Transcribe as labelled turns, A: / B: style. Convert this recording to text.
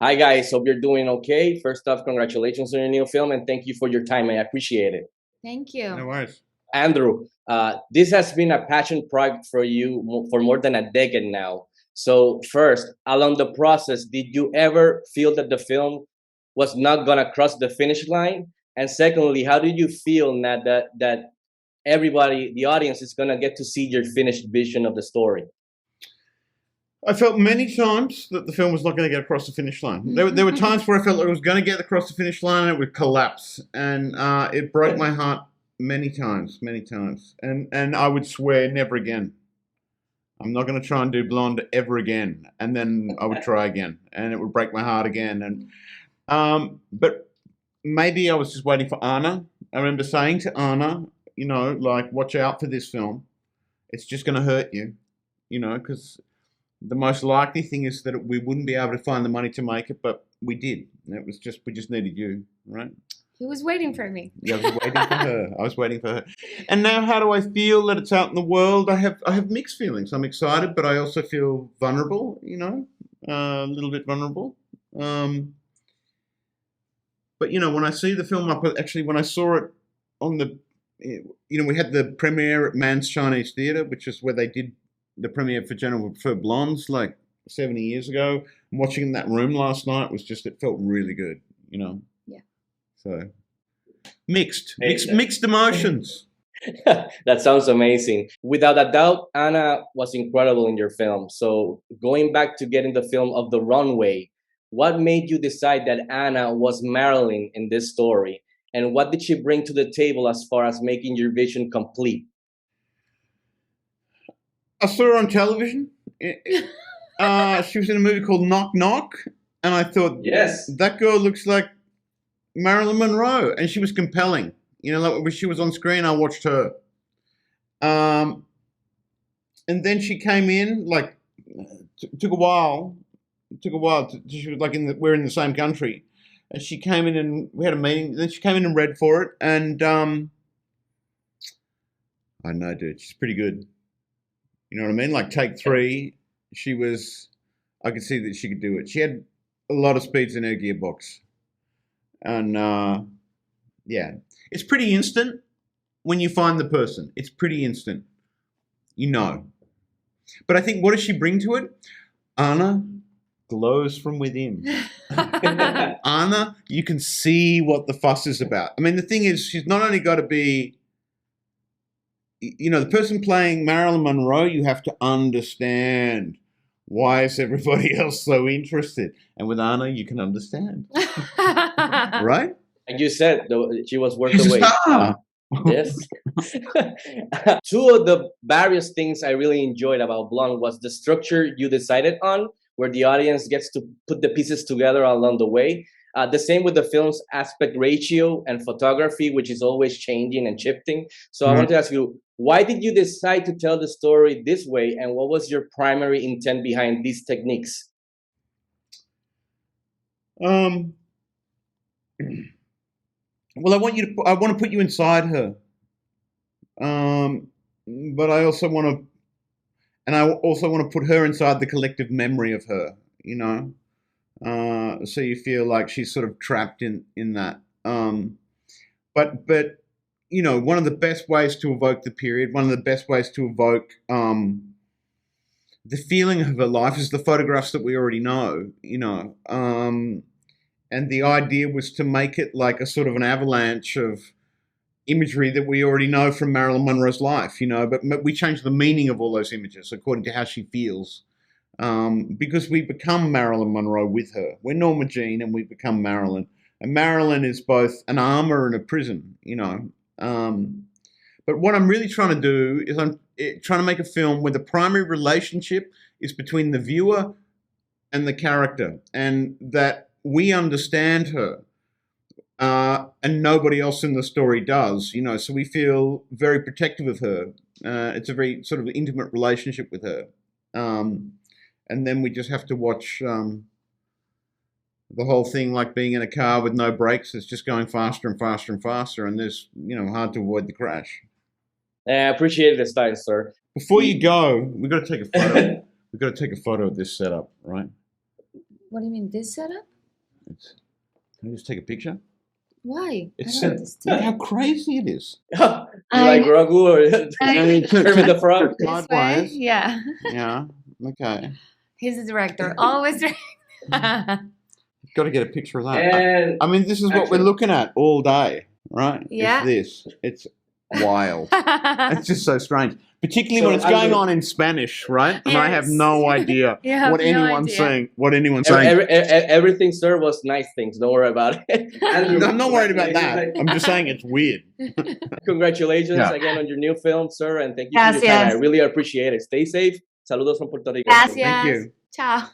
A: Hi guys, hope you're doing okay. First off, congratulations on your new film and thank you for your time. I appreciate it.
B: Thank you.
C: No worries.
A: Andrew, this has been a passion project for you for more than a decade now. So, first, along the process, did you ever feel that the film was not gonna cross the finish line? And secondly, how did you feel now that everybody, the audience, is gonna get to see your finished vision of the story?
C: I felt many times that the film was not going to get across the finish line. There were times where I felt like it was going to get across the finish line and it would collapse. And it broke my heart many times. And I would swear never again. I'm not going to try and do Blonde ever again. And then I would try again and it would break my heart again. And but maybe I was just waiting for Anna. I remember saying to Anna, like, watch out for this film. It's just going to hurt you, because the most likely thing is that we wouldn't be able to find the money to make it, but we did. We just needed you, right?
B: He was waiting for me.
C: Yeah, I was waiting for her. And now, how do I feel that it's out in the world? I have mixed feelings. I'm excited, but I also feel vulnerable. A little bit vulnerable. But when I see the film, when I saw it on the, we had the premiere at Man's Chinese Theatre, which is where they did the premiere for Jennifer for Blondes like 70 years ago. And watching in that room last night it felt really good,
B: Yeah.
C: So mixed emotions.
A: That sounds amazing. Without a doubt, Anna was incredible in your film. So going back to getting the film of the runway, what made you decide that Anna was Marilyn in this story? And what did she bring to the table as far as making your vision complete?
C: I saw her on television. She was in a movie called Knock Knock, and I thought,
A: yes,
C: that girl looks like Marilyn Monroe, and she was compelling. Like when she was on screen, I watched her. And then she came in, like, took a while. She was like we're in the same country, and she came in and we had a meeting. Then she came in and read for it, and I don't know, dude, she's pretty good. You know what I mean? Like take 3, I could see that she could do it. She had a lot of speeds in her gearbox. And yeah, it's pretty instant when you find the person. It's pretty instant. But I think, what does she bring to it? Anna glows from within. Anna, you can see what the fuss is about. I mean, the thing is, she's not only got to be, the person playing Marilyn Monroe, you have to understand, why is everybody else so interested? And with Anna, you can understand. Right?
A: Like you said, she was worth
C: She's
A: the
C: a
A: wait.
C: star.
A: Yes. Two of the various things I really enjoyed about Blonde was the structure you decided on, where the audience gets to put the pieces together along the way. The same with the film's aspect ratio and photography, which is always changing and shifting. So I want to ask you, why did you decide to tell the story this way, and what was your primary intent behind these techniques?
C: Well, I want to put you inside her. But I also want to put her inside the collective memory of her, so you feel like she's sort of trapped in that. But one of the best ways to evoke the period, one of the best ways to evoke the feeling of her life is the photographs that we already know, and the idea was to make it like a sort of an avalanche of imagery that we already know from Marilyn Monroe's life, but we change the meaning of all those images according to how she feels. Because we become Marilyn Monroe with her. We're Norma Jean and we become Marilyn. And Marilyn is both an armor and a prison, But what I'm really trying to do is I'm trying to make a film where the primary relationship is between the viewer and the character, and that we understand her. And nobody else in the story does, so we feel very protective of her. It's a very sort of intimate relationship with her. And then we just have to watch the whole thing like being in a car with no brakes. It's just going faster and faster and faster, and there's, hard to avoid the crash.
A: I appreciate the style, sir.
C: Before you go, we've got to take a photo. We've got to take a photo of this setup, right?
B: What do you mean, this setup?
C: Can I just take a picture?
B: Why?
C: It's
B: I don't
C: look how
B: understand.
C: crazy it is.
A: You like Grogu or Kermit the Frog?
B: This way?
C: Sideways.
B: Yeah.
C: Yeah. Okay.
B: He's the director. Always director.
C: Got to get a picture of that.
A: And
C: I mean, this is what we're looking at all day, right?
B: Yeah.
C: It's this. It's wild. It's just so strange, particularly
A: So
C: when it's
A: I'm
C: going
A: gonna-
C: on in Spanish, right? And I have
B: Yes.
C: no idea
B: You have
C: what
B: no
C: anyone's
B: idea.
C: saying. What anyone's saying.
A: everything, sir, was nice things. Don't worry about it. Andrew,
C: I'm not worried about that. I'm just saying it's weird.
A: Congratulations
C: Yeah.
A: again on your new film, sir, and thank you for your time. I
B: Gracias.
A: really appreciate it. Stay safe. Saludos from Puerto Rico.
B: Gracias.
C: Thank you.
B: Ciao.